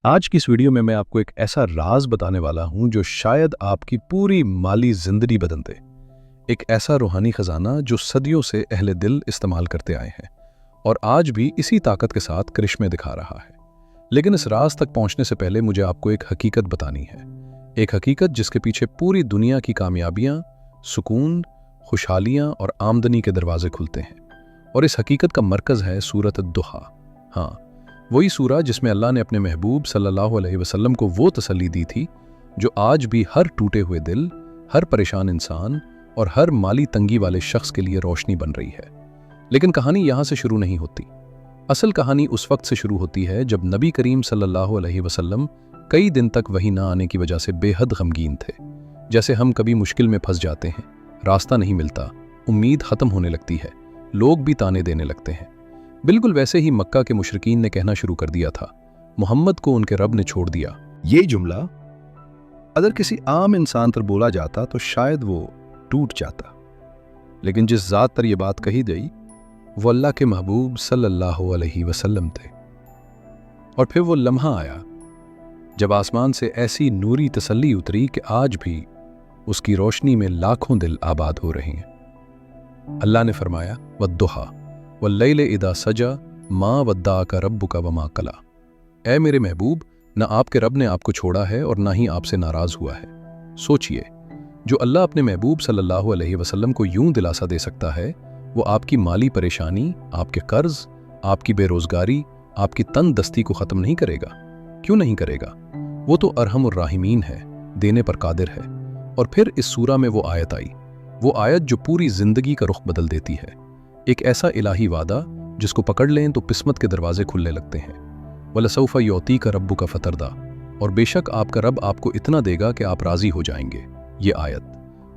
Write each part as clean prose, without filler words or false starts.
आज की इस वीडियो में मैं आपको एक ऐसा राज बताने वाला हूं जो शायद आपकी पूरी माली जिंदगी बदल दे। एक ऐसा रूहानी खजाना जो सदियों से अहले दिल इस्तेमाल करते आए हैं और आज भी इसी ताकत के साथ करिश्मे दिखा रहा है। लेकिन इस राज तक पहुंचने से पहले मुझे आपको एक हकीकत बतानी है, एक हकीकत जिसके पीछे पूरी दुनिया की कामयाबियां, सुकून, खुशहालियां और आमदनी के दरवाजे खुलते हैं। और इस हकीकत का मरकज है सूरत दुहा। हाँ, वही सूरा जिसमें अल्लाह ने अपने महबूब सल्लल्लाहु अलैहि वसल्लम को वो तसल्ली दी थी जो आज भी हर टूटे हुए दिल, हर परेशान इंसान और हर माली तंगी वाले शख्स के लिए रोशनी बन रही है। लेकिन कहानी यहाँ से शुरू नहीं होती। असल कहानी उस वक्त से शुरू होती है जब नबी करीम सल्लल्लाहु अलैहि वसल्लम कई दिन तक वही ना आने की वजह से बेहद गमगीन थे। जैसे हम कभी मुश्किल में फंस जाते हैं, रास्ता नहीं मिलता, उम्मीद खत्म होने लगती है, लोग भी ताने देने लगते हैं। बिल्कुल वैसे ही मक्का के मुशरिकीन ने कहना शुरू कर दिया था, मोहम्मद को उनके रब ने छोड़ दिया। ये जुमला अगर किसी आम इंसान पर बोला जाता तो शायद वो टूट जाता, लेकिन जिस ज़ात पर यह बात कही गई वो अल्लाह के महबूब सल्लल्लाहु अलैहि वसल्लम थे। और फिर वो लम्हा आया जब आसमान से ऐसी नूरी तसल्ली उतरी कि आज भी उसकी रोशनी में लाखों दिल आबाद हो रहे हैं। अल्लाह ने फरमाया, वद्दुहा वल्लैल इदा सजा माँ वद्दाका रब्बुका वमा कला। ऐ मेरे महबूब, न आपके रब ने आपको छोड़ा है और ना ही आपसे नाराज हुआ है। सोचिए, जो अल्लाह अपने महबूब सल्लल्लाहु अलैहि वसल्लम को यूं दिलासा दे सकता है, वो आपकी माली परेशानी, आपके कर्ज, आपकी बेरोजगारी, आपकी तंग-दस्ती को ख़त्म नहीं करेगा। क्यों नहीं करेगा? वो तो अरहमुर राहिमीन है, देने पर कादिर है। और फिर इस सूरा में वो आयत आई, वो आयत जो पूरी जिंदगी का रुख बदल देती है। एक ऐसा इलाही वादा जिसको पकड़ लें तो किस्मत के दरवाजे खुलने लगते हैं। वलसौफा युतीका रब्बुका फतरदा, और बेशक आपका रब आपको इतना देगा कि आप राजी हो जाएंगे। ये आयत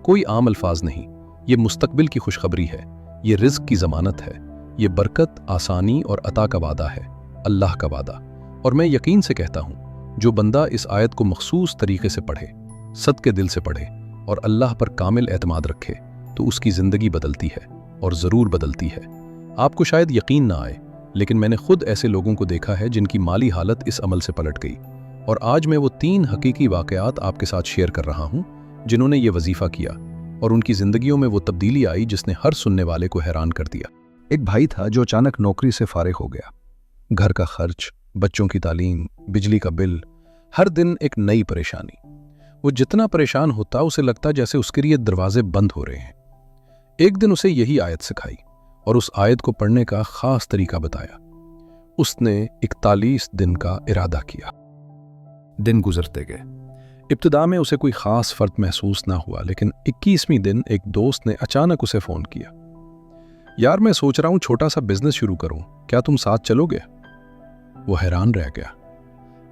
कोई आम अल्फाज नहीं, ये मुस्तकबिल की खुशखबरी है, ये रिज़्क की ज़मानत है, ये बरकत, आसानी और अता का वादा है, अल्लाह का वादा। और मैं यकीन से कहता हूँ, जो बंदा इस आयत को मखसूस तरीके से पढ़े, सद के दिल से पढ़े और अल्लाह पर कामिल एतमाद रखे तो उसकी ज़िंदगी बदलती है और ज़रूर बदलती है। आपको शायद यकीन ना आए, लेकिन मैंने खुद ऐसे लोगों को देखा है जिनकी माली हालत इस अमल से पलट गई। और आज मैं वो 3 हकीकी वाक़यात आपके साथ शेयर कर रहा हूँ जिन्होंने ये वजीफ़ा किया और उनकी ज़िंदगियों में वो तब्दीली आई जिसने हर सुनने वाले को हैरान कर दिया। एक भाई था जो अचानक नौकरी से फारिग हो गया। घर का खर्च, बच्चों की तालीम, बिजली का बिल, हर दिन एक नई परेशानी। वो जितना परेशान होता उसे लगता जैसे उसके लिए दरवाजे बंद हो रहे हैं। एक दिन उसे यही आयत सिखाई और उस आयत को पढ़ने का खास तरीका बताया। उसने 41 दिन का इरादा किया। दिन गुजरते गए। इब्तिदा में उसे कोई खास फर्क महसूस ना हुआ, लेकिन 21वें दिन एक दोस्त ने अचानक उसे फोन किया, यार मैं सोच रहा हूं छोटा सा बिजनेस शुरू करूं, क्या तुम साथ चलोगे? वो हैरान रह गया।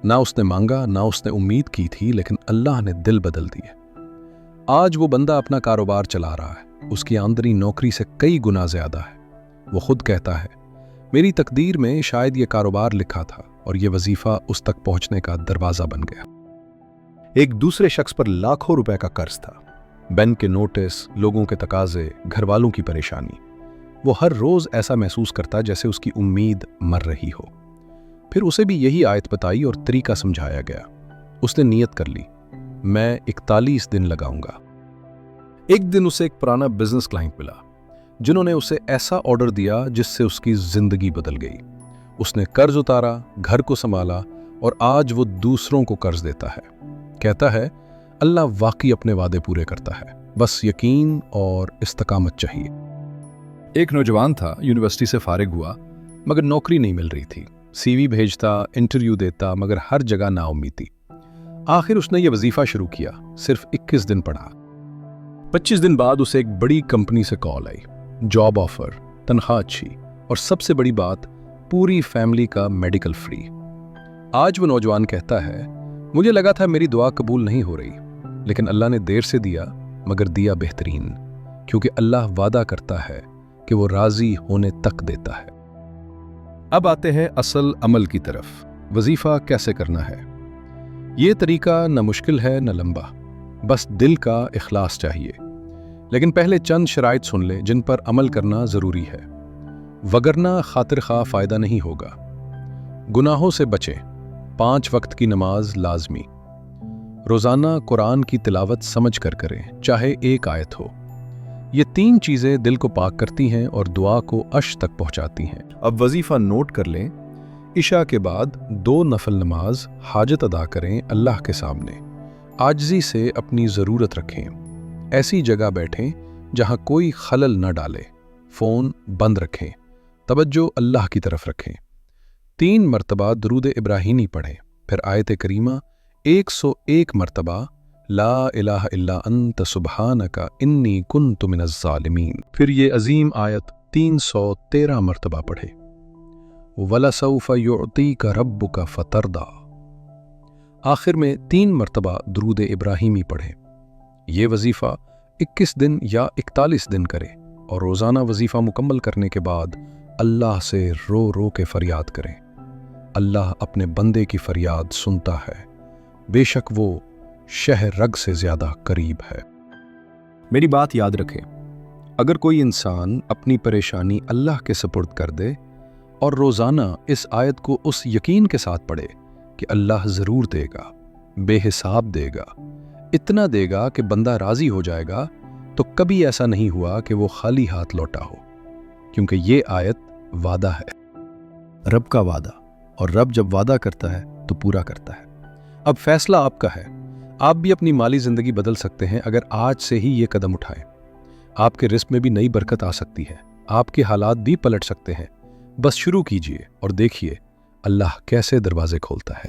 ना उसने मांगा, ना उसने उम्मीद की थी, लेकिन अल्लाह ने दिल बदल दिए। आज वो बंदा अपना कारोबार चला रहा है, उसकी आमदनी नौकरी से कई गुना ज्यादा है। वो खुद कहता है, मेरी तकदीर में शायद ये कारोबार लिखा था और ये वजीफा उस तक पहुंचने का दरवाजा बन गया। एक दूसरे शख्स पर लाखों रुपए का कर्ज था। बैंक के नोटिस, लोगों के तकाजे, घर वालों की परेशानी। वो हर रोज ऐसा महसूस करता जैसे उसकी उम्मीद मर रही हो। फिर उसे भी यही आयत बताई और तरीका समझाया गया। उसने नियत कर ली, मैं 41 दिन लगाऊंगा। एक दिन उसे एक पुराना बिजनेस क्लाइंट मिला जिन्होंने उसे ऐसा ऑर्डर दिया जिससे उसकी जिंदगी बदल गई। उसने कर्ज उतारा, घर को संभाला और आज वो दूसरों को कर्ज देता है। कहता है, अल्लाह वाकई अपने वादे पूरे करता है, बस यकीन और इस्तकामत चाहिए। एक नौजवान था, यूनिवर्सिटी से फारिग हुआ मगर नौकरी नहीं मिल रही थी। CV भेजता, इंटरव्यू देता, मगर हर जगह नाउम्मीद थी। आखिर उसने ये वजीफा शुरू किया। सिर्फ 21 दिन पढ़ा। 25 दिन बाद उसे एक बड़ी कंपनी से कॉल आई, जॉब ऑफर, तनख्वाह अच्छी और सबसे बड़ी बात, पूरी फैमिली का मेडिकल फ्री। आज वो नौजवान कहता है, मुझे लगा था मेरी दुआ कबूल नहीं हो रही, लेकिन अल्लाह ने देर से दिया मगर दिया बेहतरीन, क्योंकि अल्लाह वादा करता है कि वो राजी होने तक देता है। अब आते हैं असल अमल की तरफ। वजीफा कैसे करना है? ये तरीका न मुश्किल है न लंबा, बस दिल का इखलास चाहिए। लेकिन पहले चंद शराइत सुन ले जिन पर अमल करना ज़रूरी है, वगरना खातिर खा फ़ायदा नहीं होगा। गुनाहों से बचें, 5 वक्त की नमाज लाजमी। रोज़ाना कुरान की तिलावत समझ कर करें, चाहे एक आयत हो। ये 3 चीज़ें दिल को पाक करती हैं और दुआ को अर्श तक पहुंचाती हैं। अब वजीफ़ा नोट कर लें। इशा के बाद 2 नफल नमाज हाजत अदा करें अल्लाह के सामने। आजिज़ी से अपनी ज़रूरत रखें। ऐसी जगह बैठें जहां कोई खलल न डाले। फ़ोन बंद रखें। तवज्जो अल्लाह की तरफ रखें। 3 मरतबा दुरूद इब्राहीमी पढ़ें। फिर आयत करीमा 101 मरतबा ला इलाहा इल्ला अंत सुब्हानका इन्नी कुन्तु मिनज़ ज़ालिमीन। फिर ये अजीम आयत 313 मरतबा पढ़े। वलसौफ युअतीका रब्बुका फतरदा। आखिर में 3 मरतबा दुरूद इब्राहीमी पढ़ें। ये वजीफ़ा 21 दिन या 41 दिन करें और रोज़ाना वजीफ़ा मुकम्मल करने के बाद अल्लाह से रो रो के फरियाद करें। अल्लाह अपने बंदे की फरियाद सुनता है, बेशक वो शहर रग से ज़्यादा करीब है। मेरी बात याद रखें, अगर कोई इंसान अपनी परेशानी अल्लाह के सुपुर्द कर दे और रोज़ाना इस आयत को उस यकीन के साथ पढ़े कि अल्लाह ज़रूर देगा, बेहिसाब देगा, इतना देगा कि बंदा राज़ी हो जाएगा, तो कभी ऐसा नहीं हुआ कि वो खाली हाथ लौटा हो, क्योंकि ये आयत वादा है, रब का वादा, और रब जब वादा करता है तो पूरा करता है। अब फैसला आपका है। आप भी अपनी माली ज़िंदगी बदल सकते हैं अगर आज से ही ये कदम उठाएं। आपके रिस्क में भी नई बरकत आ सकती है, आपके हालात भी पलट सकते हैं। बस शुरू कीजिए और देखिए अल्लाह कैसे दरवाजे खोलता है।